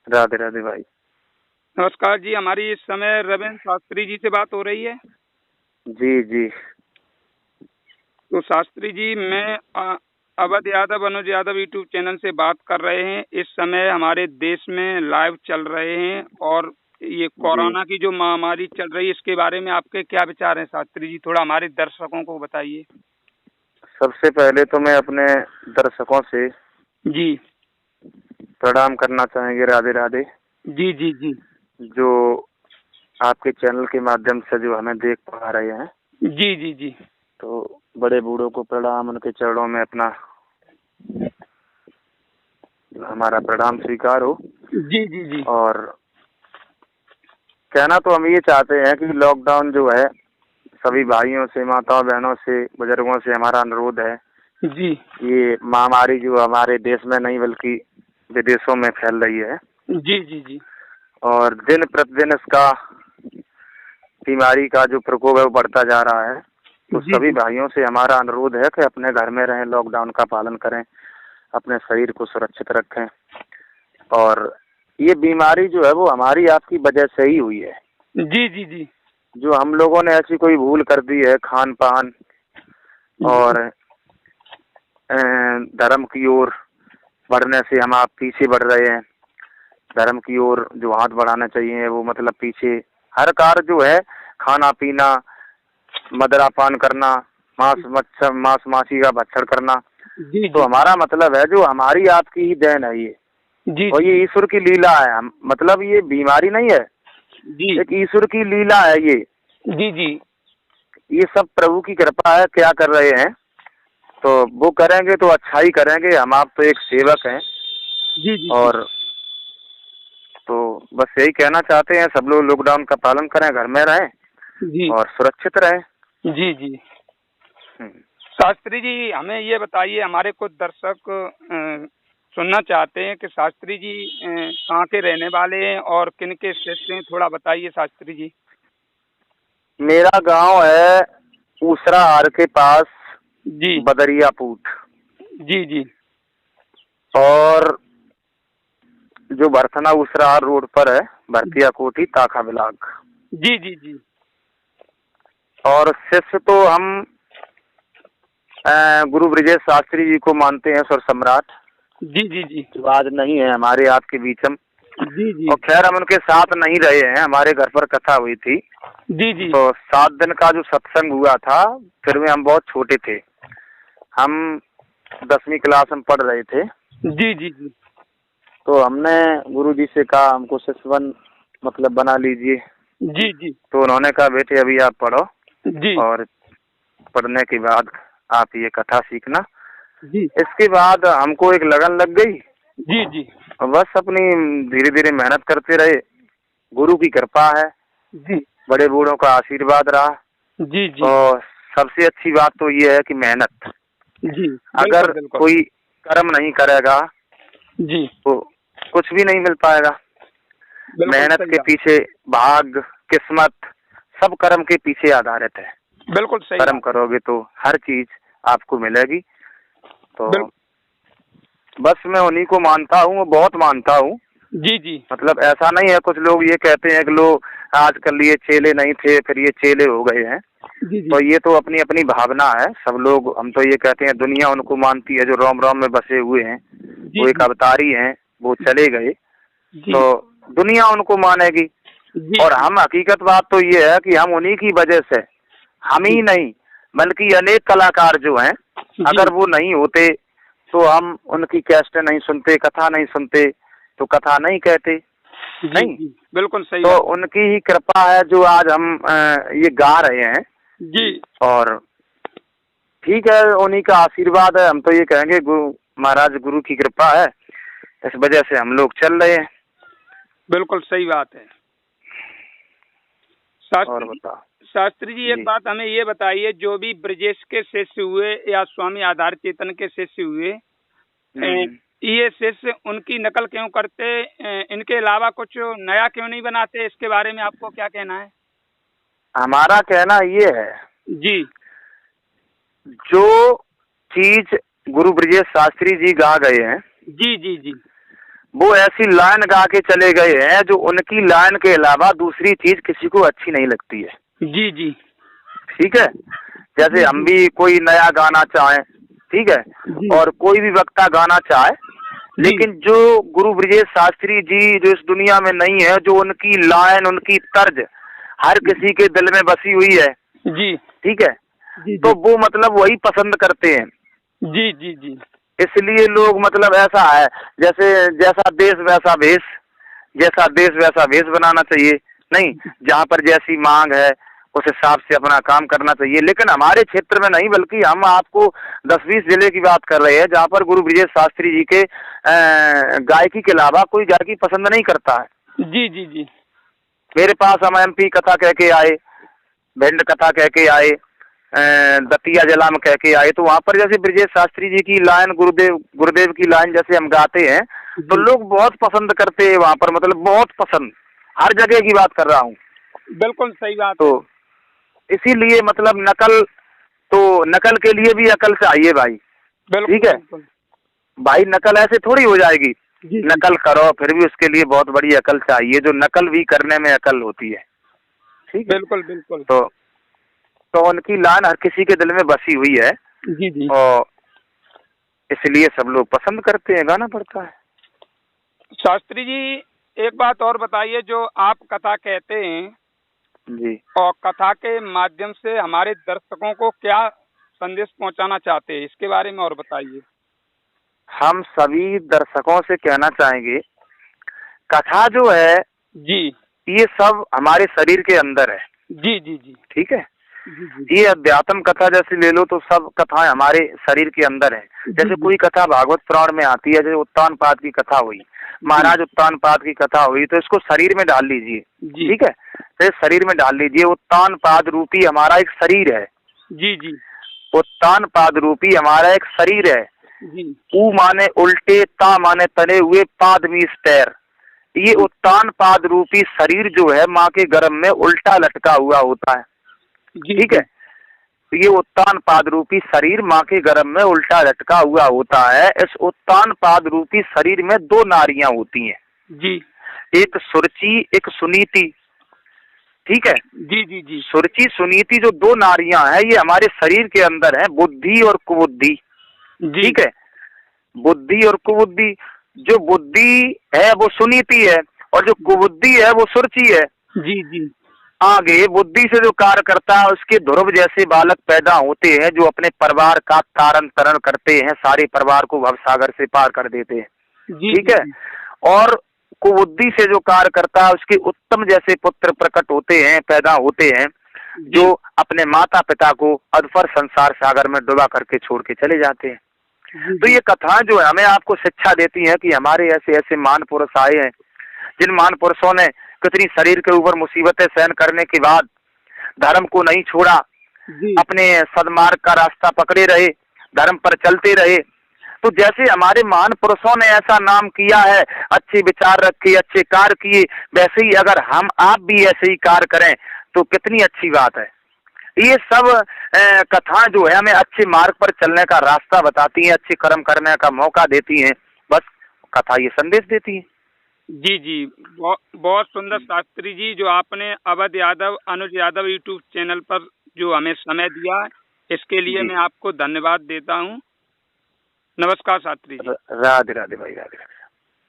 राधे राधे भाई। नमस्कार जी, हमारी इस समय रविंद्र शास्त्री जी से बात हो रही है। जी जी। तो शास्त्री जी, मैं अवध यादव, अनुज यादव यूट्यूब चैनल से बात कर रहे हैं। इस समय हमारे देश में लाइव चल रहे हैं और ये जी कोरोना की जो महामारी चल रही है, इसके बारे में आपके क्या विचार हैं शास्त्री जी? थोड़ा हमारे दर्शकों को बताइए। सबसे पहले तो मैं अपने दर्शकों से जी प्रणाम करना चाहेंगे। राधे राधे। जी जी जी जो आपके चैनल के माध्यम से जो हमें देख पा रहे हैं, जी जी जी तो बड़े बूढ़ों को प्रणाम, उनके चरणों में अपना हमारा प्रणाम स्वीकार हो। जी जी जी और कहना तो हम ये चाहते हैं कि लॉकडाउन जो है, सभी भाइयों से, माताओं बहनों से, बुजुर्गों से हमारा अनुरोध है, जी ये महामारी जो हमारे देश में नहीं बल्कि विदेशों में फैल रही है जी जी जी और दिन प्रतिदिन इसका बीमारी का जो प्रकोप है वो बढ़ता जा रहा है। तो जी सभी जी भाइयों से हमारा अनुरोध है कि अपने घर में रहें, लॉकडाउन का पालन करें, अपने शरीर को सुरक्षित रखें। और ये बीमारी जो है वो हमारी आपकी वजह से ही हुई है। जी जी जी जो हम लोगों ने ऐसी कोई भूल कर दी है, खान पान और धर्म की ओर बढ़ने से हम आप पीछे बढ़ रहे हैं। धर्म की ओर जो हाथ बढ़ाना चाहिए वो मतलब पीछे। हर कार्य जो है, खाना पीना, मदिरा पान करना, मांस माछी का भक्षण करना, जी तो जी हमारा मतलब है जो हमारी आपकी ही देन है ये। जी और जी ये ईश्वर की लीला है। मतलब ये बीमारी नहीं है, जी एक ईश्वर की लीला है ये। जी जी ये सब प्रभु की कृपा है। क्या कर रहे हैं तो वो करेंगे तो अच्छा ही करेंगे। हम आप तो एक सेवक हैं। जी जी जी और तो बस यही कहना चाहते हैं, सब लोग लॉकडाउन का पालन करें, घर में रहें जी और सुरक्षित रहें। जी जी हम्म। शास्त्री जी, हमें ये बताइए, हमारे कुछ दर्शक सुनना चाहते हैं कि शास्त्री जी कहाँ के रहने वाले हैं और किन के शिष्य हैं, थोड़ा बताइए शास्त्री जी। मेरा गांव है ऊसराहार के पास, जी बदरियापूट। जी जी और जो बरथना ऊसराहार रोड पर है, भरतिया कोठी, ताखा बिलाग। जी जी जी और शिष्य तो हम गुरु ब्रजेश शास्त्री जी को मानते हैं, सुर सम्राट, जी जी जी जो आज नहीं है हमारे आपके बीच में। जी जी और खैर हम उनके साथ नहीं रहे हैं। हमारे घर पर कथा हुई थी, जी जी तो 7 दिन का जो सत्संग हुआ था, फिर में हम बहुत छोटे थे। हम 10वीं क्लास में पढ़ रहे थे। जी जी जी तो हमने गुरु जी से कहा हमको शिष्य मतलब बना लीजिए। जी जी तो उन्होंने कहा बेटे अभी आप पढ़ो जी और पढ़ने के बाद आप ये कथा सीखना। जी इसके बाद हमको एक लगन लग गई जी जी और बस अपनी धीरे धीरे मेहनत करते रहे। गुरु की कृपा है, जी बड़े बूढ़ों का आशीर्वाद रहा। जी जी और सबसे अच्छी बात तो ये है कि मेहनत। जी अगर बिल्कुल बिल्कुल कोई कर्म नहीं करेगा जी तो कुछ भी नहीं मिल पाएगा। बिल्कुल मेहनत सही के बात, पीछे भाग्य, किस्मत, सब कर्म के पीछे आधारित है। बिल्कुल सही कर्म बात, करोगे तो हर चीज आपको मिलेगी। तो बिल्कुल बस मैं उन्हीं को मानता हूँ, बहुत मानता हूँ। जी जी मतलब ऐसा नहीं है, कुछ लोग ये कहते हैं कि लोग आजकल ये चेले नहीं थे फिर ये चेले हो गए हैं। जी जी तो ये तो अपनी अपनी भावना है। सब लोग, हम तो ये कहते हैं दुनिया उनको मानती है जो रोम रोम में बसे हुए हैं। जी वो एक जी अवतारी हैं, वो चले गए जी तो दुनिया उनको मानेगी। जी और हम, हकीकत बात तो ये है कि हम उन्हीं की वजह से, हम जी ही नहीं बल्कि अनेक कलाकार जो हैं, जी अगर वो नहीं होते तो हम उनकी कैसेट नहीं सुनते, कथा नहीं सुनते, तो कथा नहीं कहते। जी नहीं, जी बिल्कुल सही तो बात, उनकी ही कृपा है जो आज हम ये गा रहे हैं। जी और ठीक है, उन्हीं का आशीर्वाद है। हम तो ये कहेंगे गुरु महाराज, गुरु की कृपा है, इस वजह से हम लोग चल रहे हैं। बिल्कुल सही बात है। और शास्त्री जी, बताओ शास्त्री जी, एक जी। बात हमें ये बताइए, जो भी ब्रजेश के शिष्य हुए या स्वामी आधार चेतन के शिष्य हुए, हम्म। ये शिष्य उनकी नकल क्यों करते? इनके अलावा कुछ नया क्यों नहीं बनाते? इसके बारे में आपको क्या कहना है? हमारा कहना ये है, जी जो चीज गुरु ब्रजेश शास्त्री जी गा गए हैं जी जी जी वो ऐसी लाइन गा के चले गए हैं जो उनकी लाइन के अलावा दूसरी चीज किसी को अच्छी नहीं लगती है। जी जी ठीक है, जैसे हम भी कोई नया गाना चाहें, ठीक है, और कोई भी वक्ता गाना चाहे, लेकिन जो गुरु ब्रजेश शास्त्री जी जो इस दुनिया में नहीं है, जो उनकी लाइन, उनकी तर्ज हर किसी के दिल में बसी हुई है जी, ठीक है, तो वो मतलब वही पसंद करते हैं। जी जी जी, इसलिए लोग मतलब ऐसा है, जैसे जैसा देश वैसा भेष, जैसा देश वैसा भेष बनाना चाहिए। नहीं, जहाँ पर जैसी मांग है उस हिसाब से अपना काम करना चाहिए। लेकिन हमारे क्षेत्र में नहीं, बल्कि हम आपको 10-20 जिले की बात कर रहे हैं जहाँ पर गुरु ब्रजेश शास्त्री जी के गायकी के अलावा कोई गायकी पसंद नहीं करता है। जी जी जी, मेरे पास हम MP कथा कह के आए, भिंड कथा कह के आए, दतिया जिला में कह के आए, तो वहाँ पर जैसे ब्रजेश शास्त्री जी की लाइन, गुरुदेव की लाइन जैसे हम गाते हैं तो लोग बहुत पसंद करते हैं वहाँ पर, मतलब बहुत पसंद, हर जगह की बात कर रहा हूँ। बिल्कुल सही बात। तो इसीलिए मतलब नकल के लिए भी अकल चाहिए भाई। ठीक है भाई, नकल ऐसे थोड़ी हो जाएगी। नकल करो फिर भी उसके लिए बहुत बड़ी अकल चाहिए, जो नकल भी करने में अकल होती है। ठीक है, बिल्कुल बिल्कुल। तो उनकी लाइन हर किसी के दिल में बसी हुई है। जी जी, और इसलिए सब लोग पसंद करते हैं, गाना पड़ता है। शास्त्री जी एक बात और बताइए, जो आप कथा कहते हैं जी, और कथा के माध्यम से हमारे दर्शकों को क्या संदेश पहुंचाना चाहते हैं, इसके बारे में और बताइए। हम सभी दर्शकों से कहना चाहेंगे, कथा जो है जी, ये सब हमारे शरीर के अंदर है। जी जी जी, ठीक है, जी जी, ये अध्यात्म कथा जैसे ले लो तो सब कथाएं हमारे शरीर के अंदर है। जैसे कोई कथा भागवत पुराण में आती है, जैसे उत्तान पाद की कथा हुई, महाराज उत्तान पाद की कथा हुई, तो इसको शरीर में डाल लीजिए। ठीक है, तो शरीर में डाल लीजिए। उत्तान पाद रूपी हमारा एक शरीर है। जी जी, उत्तान पाद रूपी हमारा एक शरीर है। जी, ऊ माने उल्टे, ता माने तने हुए, पाद मीस पैर। ये उत्तान पाद रूपी शरीर जो है माँ के गर्भ में उल्टा लटका हुआ होता है। ठीक है, तो ये उत्तान पाद रूपी शरीर माँ के गर्भ में उल्टा लटका हुआ होता है। इस उत्तान पाद रूपी शरीर में दो नारियां होती हैं जी, एक सुरुचि, एक सुनीति। ठीक है, जी जी जी, सुरुचि सुनीति जो दो नारियां हैं, ये हमारे शरीर के अंदर है, बुद्धि और कुबुद्धि। ठीक है, बुद्धि और कुबुद्धि, जो बुद्धि है वो सुनीति है और जो कुबुद्धि है वो सुरुचि है। जी जी, आगे बुद्धि से जो कार्य करता है उसके ध्रुव जैसे बालक पैदा होते हैं, जो अपने परिवार का तारण तरण करते हैं, सारे परिवार को भवसागर से पार कर देते हैं। ठीक है, और कुबुद्धि से जो कार्य करता है उसके उत्तम जैसे पुत्र प्रकट होते हैं, पैदा होते हैं, जो अपने माता पिता को अधपर संसार सागर में डुबा करके छोड़ के चले जाते हैं। तो ये कथा जो है हमें आपको शिक्षा देती है कि हमारे ऐसे ऐसे महान पुरुष आए हैं, जिन महान पुरुषों ने कितनी शरीर के ऊपर मुसीबतें सहन करने के बाद धर्म को नहीं छोड़ा, अपने सदमार्ग का रास्ता पकड़े रहे, धर्म पर चलते रहे। तो जैसे हमारे महान पुरुषों ने ऐसा नाम किया है, अच्छे विचार रखे, अच्छे कार्य किए, वैसे ही अगर हम आप भी ऐसे ही कार्य करें तो कितनी अच्छी बात है। ये सब कथाएं जो है हमें अच्छे मार्ग पर चलने का रास्ता बताती हैं, अच्छे कर्म करने का मौका देती हैं। बस कथा ये संदेश देती है। जी जी, बहुत सुंदर शास्त्री जी, जो आपने अवध यादव, अनुज यादव यूट्यूब चैनल पर जो हमें समय दिया, इसके लिए मैं आपको धन्यवाद देता हूँ। नमस्कार शास्त्री जी। राधे राधे भाई, राधे राधे।